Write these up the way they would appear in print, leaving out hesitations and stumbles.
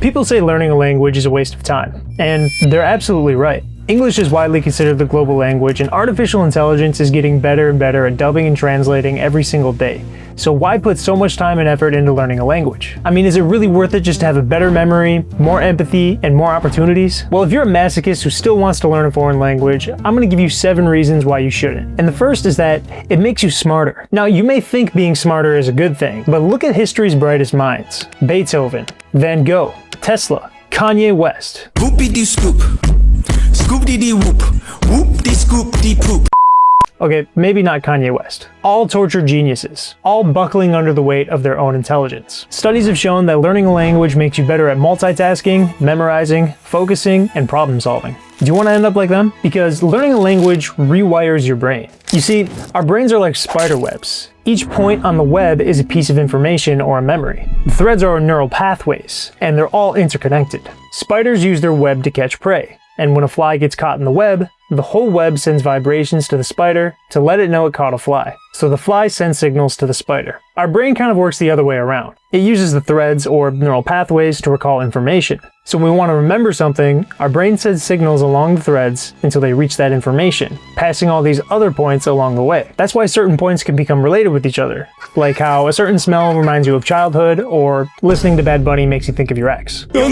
People say learning a language is a waste of time, and they're absolutely right. English is widely considered the global language, and artificial intelligence is getting better and better at dubbing and translating every single day. So why put so much time and effort into learning a language? I mean, is it really worth it just to have a better memory, more empathy, and more opportunities? Well, if you're a masochist who still wants to learn a foreign language, I'm gonna give you 7 reasons why you shouldn't. And the first is that it makes you smarter. Now, you may think being smarter is a good thing, but look at history's brightest minds. Beethoven, Van Gogh, Tesla, Kanye West. Whoopie-dee-scoop. Scoop-dee-dee-whoop. Whoop-dee-scoop-dee-poop. Okay, maybe not Kanye West. All tortured geniuses, all buckling under the weight of their own intelligence. Studies have shown that learning a language makes you better at multitasking, memorizing, focusing, and problem solving. Do you want to end up like them? Because learning a language rewires your brain. You see, our brains are like spider webs. Each point on the web is a piece of information or a memory. The threads are neural pathways, and they're all interconnected. Spiders use their web to catch prey, and when a fly gets caught in the web, the whole web sends vibrations to the spider to let it know it caught a fly. So the fly sends signals to the spider. Our brain kind of works the other way around. It uses the threads or neural pathways to recall information. So when we want to remember something, our brain sends signals along the threads until they reach that information, passing all these other points along the way. That's why certain points can become related with each other, like how a certain smell reminds you of childhood, or listening to Bad Bunny makes you think of your ex. No.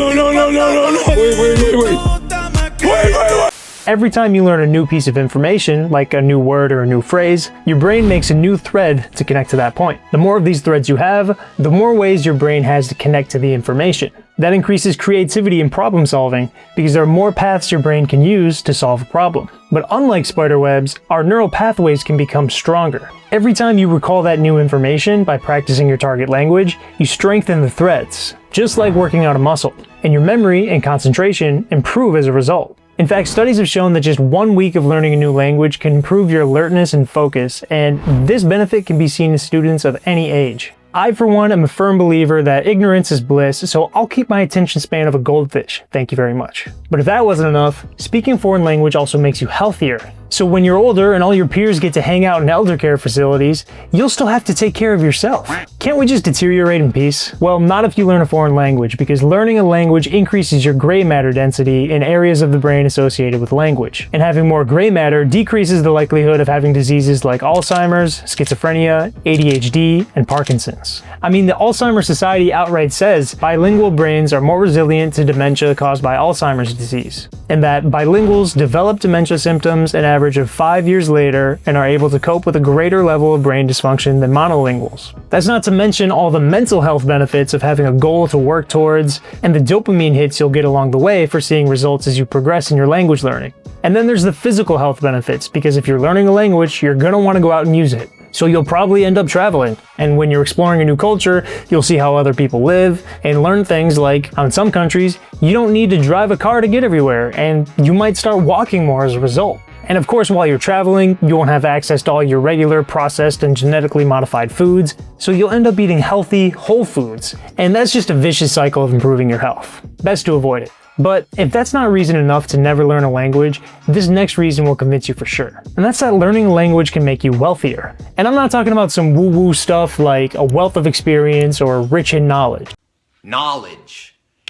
Wait. Every time you learn a new piece of information, like a new word or a new phrase, your brain makes a new thread to connect to that point. The more of these threads you have, the more ways your brain has to connect to the information. That increases creativity and problem solving because there are more paths your brain can use to solve a problem. But unlike spider webs, our neural pathways can become stronger. Every time you recall that new information by practicing your target language, you strengthen the threads, just like working out a muscle, and your memory and concentration improve as a result. In fact, studies have shown that just 1 week of learning a new language can improve your alertness and focus, and this benefit can be seen in students of any age. I, for one, am a firm believer that ignorance is bliss, so I'll keep my attention span of a goldfish. Thank you very much. But if that wasn't enough, speaking a foreign language also makes you healthier. So when you're older and all your peers get to hang out in elder care facilities, you'll still have to take care of yourself. Can't we just deteriorate in peace? Well, not if you learn a foreign language, because learning a language increases your gray matter density in areas of the brain associated with language. And having more gray matter decreases the likelihood of having diseases like Alzheimer's, schizophrenia, ADHD, and Parkinson's. I mean, the Alzheimer's Society outright says bilingual brains are more resilient to dementia caused by Alzheimer's disease, and that bilinguals develop dementia symptoms an average of 5 years later and are able to cope with a greater level of brain dysfunction than monolinguals. That's not to mention all the mental health benefits of having a goal to work towards and the dopamine hits you'll get along the way for seeing results as you progress in your language learning. And then there's the physical health benefits, because if you're learning a language, you're gonna want to go out and use it. So you'll probably end up traveling, and when you're exploring a new culture, you'll see how other people live and learn things like, in some countries, you don't need to drive a car to get everywhere, and you might start walking more as a result. And of course, while you're traveling, you won't have access to all your regular processed and genetically modified foods, so you'll end up eating healthy, whole foods, and that's just a vicious cycle of improving your health. Best to avoid it. But if that's not reason enough to never learn a language, this next reason will convince you for sure. And that's that learning a language can make you wealthier. And I'm not talking about some woo-woo stuff like a wealth of experience or rich in knowledge.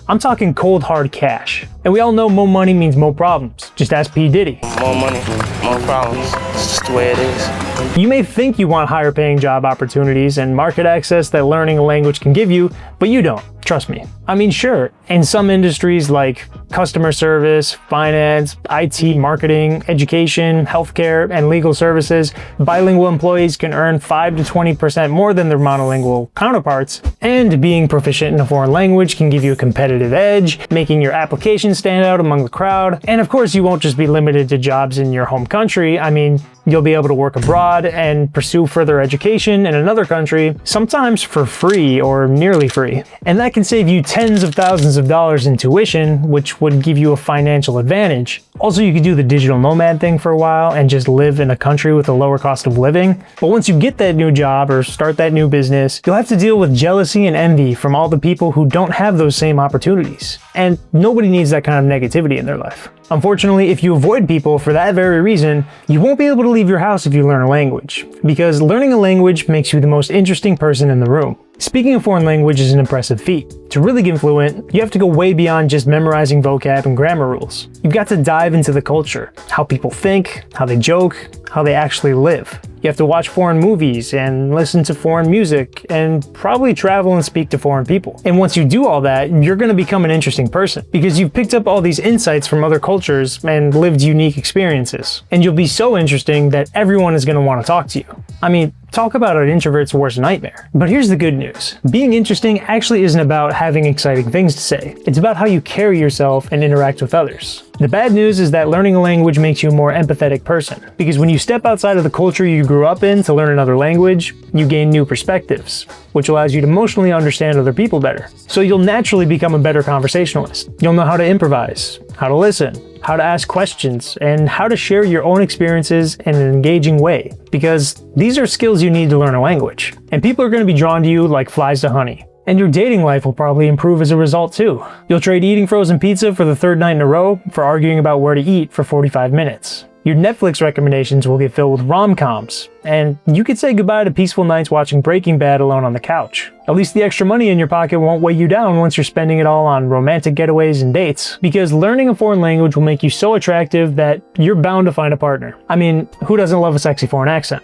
I'm talking cold hard cash. And we all know more money means more problems. Just ask P. Diddy. More money, more problems. It's just the way it is. You may think you want higher paying job opportunities and market access that learning a language can give you, but you don't. Trust me. I mean, sure, in some industries like customer service, finance, IT, marketing, education, healthcare, and legal services, bilingual employees can earn 5 to 20% more than their monolingual counterparts, and being proficient in a foreign language can give you a competitive edge, making your application stand out among the crowd. And of course, you won't just be limited to jobs in your home country. I mean, you'll be able to work abroad and pursue further education in another country, sometimes for free or nearly free. And that can save you tens of thousands of dollars in tuition, which would give you a financial advantage. Also, you could do the digital nomad thing for a while and just live in a country with a lower cost of living. But once you get that new job or start that new business, you'll have to deal with jealousy and envy from all the people who don't have those same opportunities. And nobody needs that kind of negativity in their life. Unfortunately, if you avoid people for that very reason, you won't be able to leave your house if you learn a language, because learning a language makes you the most interesting person in the room. Speaking a foreign language is an impressive feat. To really get fluent, you have to go way beyond just memorizing vocab and grammar rules. You've got to dive into the culture, how people think, how they joke, how they actually live. You have to watch foreign movies and listen to foreign music and probably travel and speak to foreign people. And once you do all that, you're going to become an interesting person because you've picked up all these insights from other cultures and lived unique experiences. And you'll be so interesting that everyone is going to want to talk to you. I mean, talk about an introvert's worst nightmare. But here's the good news. Being interesting actually isn't about having exciting things to say. It's about how you carry yourself and interact with others. The bad news is that learning a language makes you a more empathetic person. Because when you step outside of the culture you grew up in to learn another language, you gain new perspectives, which allows you to emotionally understand other people better. So you'll naturally become a better conversationalist. You'll know how to improvise, how to listen, how to ask questions, and how to share your own experiences in an engaging way. Because these are skills you need to learn a language. And people are going to be drawn to you like flies to honey. And your dating life will probably improve as a result too. You'll trade eating frozen pizza for the third night in a row for arguing about where to eat for 45 minutes. Your Netflix recommendations will get filled with rom-coms, and you could say goodbye to peaceful nights watching Breaking Bad alone on the couch. At least the extra money in your pocket won't weigh you down once you're spending it all on romantic getaways and dates, because learning a foreign language will make you so attractive that you're bound to find a partner. I mean, who doesn't love a sexy foreign accent?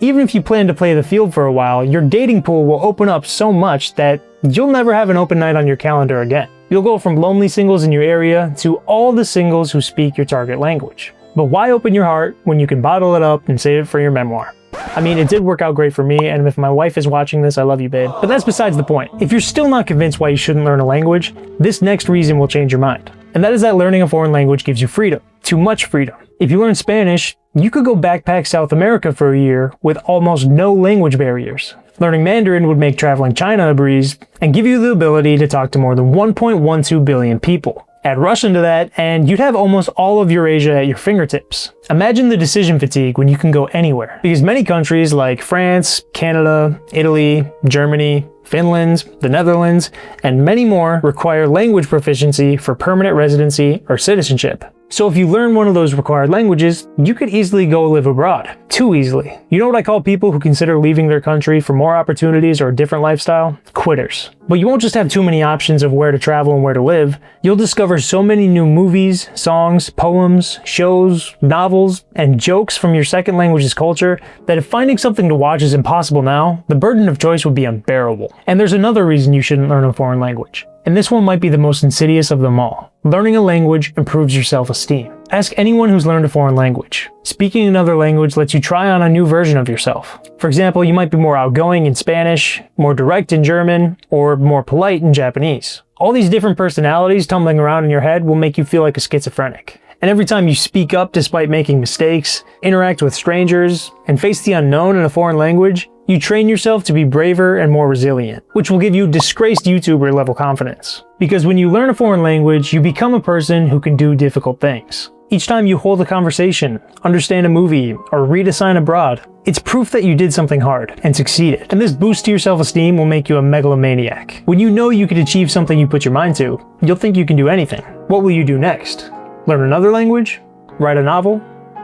Even if you plan to play the field for a while, your dating pool will open up so much that you'll never have an open night on your calendar again. You'll go from lonely singles in your area to all the singles who speak your target language. But why open your heart when you can bottle it up and save it for your memoir? I mean, it did work out great for me, and if my wife is watching this, I love you, babe. But that's besides the point. If you're still not convinced why you shouldn't learn a language, this next reason will change your mind. And that is that learning a foreign language gives you freedom. Too much freedom. If you learn Spanish, you could go backpack South America for a year with almost no language barriers. Learning Mandarin would make traveling China a breeze and give you the ability to talk to more than 1.12 billion people. Add Russian to that, and you'd have almost all of Eurasia at your fingertips. Imagine the decision fatigue when you can go anywhere, because many countries like France, Canada, Italy, Germany, Finland, the Netherlands, and many more require language proficiency for permanent residency or citizenship. So if you learn one of those required languages, you could easily go live abroad. Too easily. You know what I call people who consider leaving their country for more opportunities or a different lifestyle? Quitters. But you won't just have too many options of where to travel and where to live. You'll discover so many new movies, songs, poems, shows, novels, and jokes from your second language's culture that if finding something to watch is impossible now, the burden of choice would be unbearable. And there's another reason you shouldn't learn a foreign language. And this one might be the most insidious of them all. Learning a language improves your self-esteem. Ask anyone who's learned a foreign language. Speaking another language lets you try on a new version of yourself. For example, you might be more outgoing in Spanish, more direct in German, or more polite in Japanese. All these different personalities tumbling around in your head will make you feel like a schizophrenic. And every time you speak up despite making mistakes, interact with strangers, and face the unknown in a foreign language, you train yourself to be braver and more resilient, which will give you disgraced YouTuber level confidence. Because when you learn a foreign language, you become a person who can do difficult things. Each time you hold a conversation, understand a movie, or read a sign abroad, it's proof that you did something hard and succeeded. And this boost to your self-esteem will make you a megalomaniac. When you know you could achieve something you put your mind to, you'll think you can do anything. What will you do next? Learn another language? Write a novel?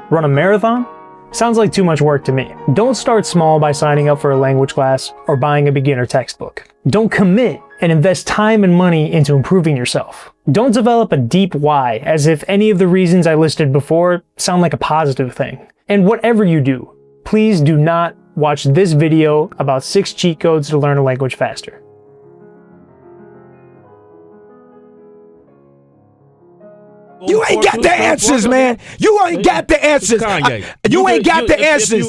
Run a marathon? Sounds like too much work to me. Don't start small by signing up for a language class or buying a beginner textbook. Don't commit and invest time and money into improving yourself. Don't develop a deep why as if any of the reasons I listed before sound like a positive thing. And whatever you do, please do not watch this video about 6 cheat codes to learn a language faster. You ain't got the answers, man. You ain't got the answers. You ain't got the answers.